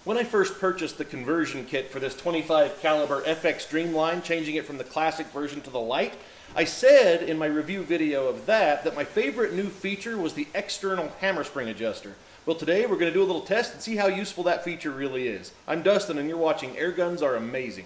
When I first purchased the conversion kit for this 25 caliber FX Dreamline, changing it from the classic version to the light, I said in my review video of that my favorite new feature was the external hammer spring adjuster. Well, today we're going to do a little test and see how useful that feature really is. I'm Dustin and you're watching Air Guns Are Amazing.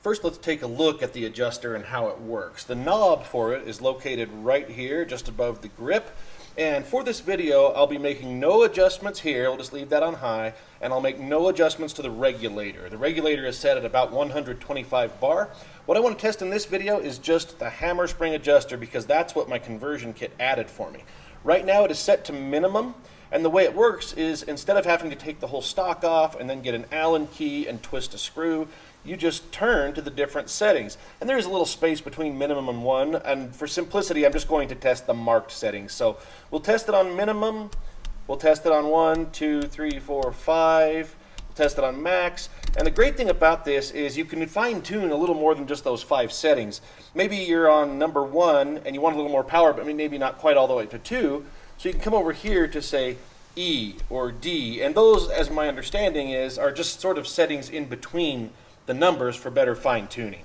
First, let's take a look at the adjuster and how it works. The knob for it is located right here, just above the grip. And for this video, I'll be making no adjustments here. I'll just leave that on high, and I'll make no adjustments to the regulator. The regulator is set at about 125 bar. What I want to test in this video is just the hammer spring adjuster because that's what my conversion kit added for me. Right now it is set to minimum, and the way it works is instead of having to take the whole stock off and then get an Allen key and twist a screw, you just turn to the different settings. And there's a little space between minimum and 1, and for simplicity I'm just going to test the marked settings. So we'll test it on minimum, we'll test it on 1, 2, 3, 4, 5, we'll test it on max. And the great thing about this is you can fine tune a little more than just those 5 settings. Maybe you're on number 1 and you want a little more power, but maybe not quite all the way to 2. So you can come over here to say E or D, and those, as my understanding is, are just sort of settings in between the numbers for better fine-tuning.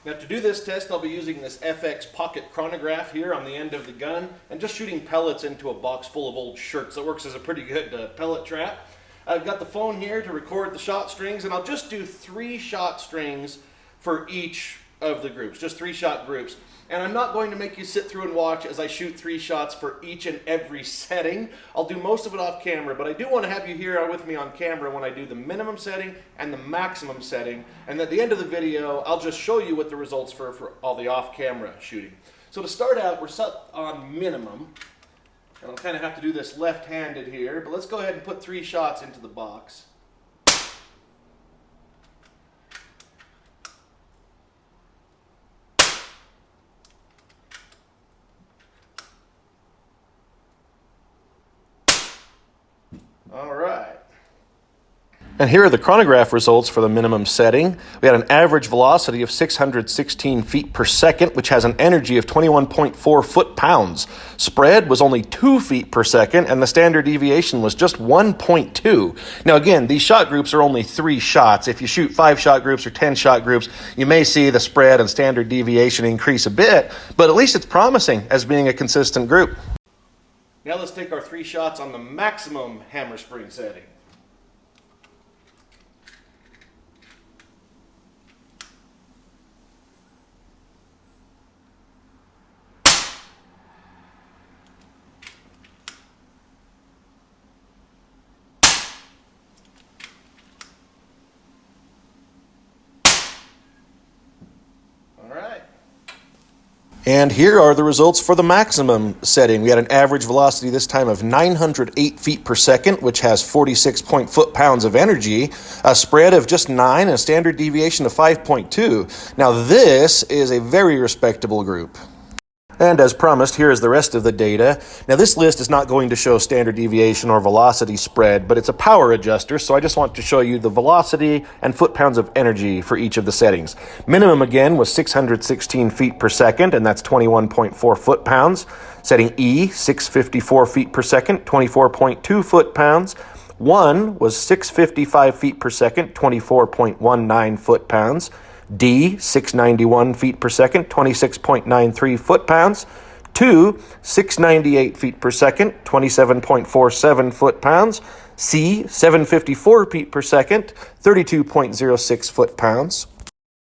Now to do this test, I'll be using this FX pocket chronograph here on the end of the gun and just shooting pellets into a box full of old shirts. That works as a pretty good pellet trap. I've got the phone here to record the shot strings, and I'll just do 3 shot strings for each of the groups, just 3 shot groups. And I'm not going to make you sit through and watch as I shoot 3 shots for each and every setting. I'll do most of it off camera, but I do want to have you here with me on camera when I do the minimum setting and the maximum setting. And at the end of the video, I'll just show you what the results for all the off-camera shooting. So to start out, we're set on minimum. And I'll kind of have to do this left-handed here, but let's go ahead and put 3 shots into the box. All right. And here are the chronograph results for the minimum setting. We had an average velocity of 616 feet per second, which has an energy of 21.4 foot-pounds. Spread was only 2 feet per second, and the standard deviation was just 1.2. Now again, these shot groups are only 3 shots. If you shoot 5 shot groups or 10 shot groups, you may see the spread and standard deviation increase a bit, but at least it's promising as being a consistent group. Now let's take our 3 shots on the maximum hammer spring setting. And here are the results for the maximum setting. We had an average velocity this time of 908 feet per second, which has 46 foot-pounds of energy, a spread of just 9, and a standard deviation of 5.2. Now this is a very respectable group. And as promised, here is the rest of the data. Now this list is not going to show standard deviation or velocity spread, but it's a power adjuster, so I just want to show you the velocity and foot-pounds of energy for each of the settings. Minimum again was 616 feet per second, and that's 21.4 foot-pounds. Setting E, 654 feet per second, 24.2 foot-pounds. 1 was 655 feet per second, 24.19 foot-pounds. D, 691 feet per second, 26.93 foot-pounds. 2, 698 feet per second, 27.47 foot-pounds. C, 754 feet per second, 32.06 foot-pounds.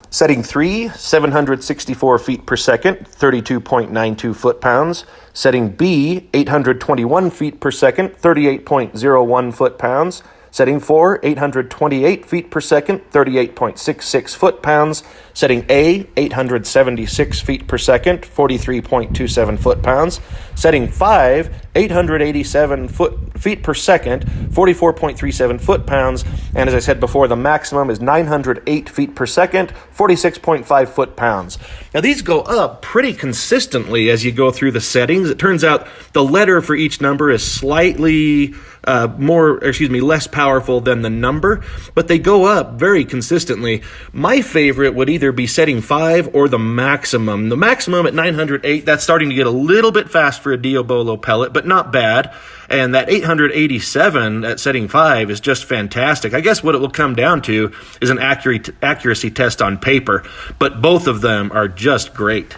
Setting 3, 764 feet per second, 32.92 foot-pounds. Setting B, 821 feet per second, 38.01 foot-pounds. Setting 4, 828 feet per second, 38.66 foot-pounds. Setting A, 876 feet per second, 43.27 foot-pounds. Setting 5, 887 feet per second, 44.37 foot-pounds. And as I said before, the maximum is 908 feet per second, 46.5 foot-pounds. Now these go up pretty consistently as you go through the settings. It turns out the letter for each number is slightly less powerful than the number, but they go up very consistently. My favorite would either be setting 5 or the maximum. The maximum at 908, that's starting to get a little bit fast for a Diabolo pellet, but not bad. And that 887 at setting 5 is just fantastic. I guess what it will come down to is an accuracy test on paper, but both of them are just great.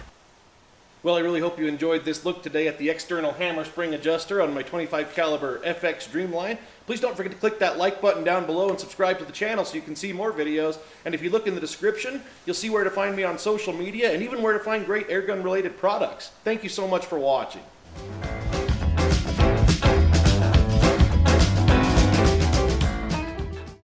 Well, I really hope you enjoyed this look today at the external hammer spring adjuster on my 25 caliber FX Dreamline. Please don't forget to click that like button down below and subscribe to the channel so you can see more videos. And if you look in the description, you'll see where to find me on social media and even where to find great airgun related products. Thank you so much for watching.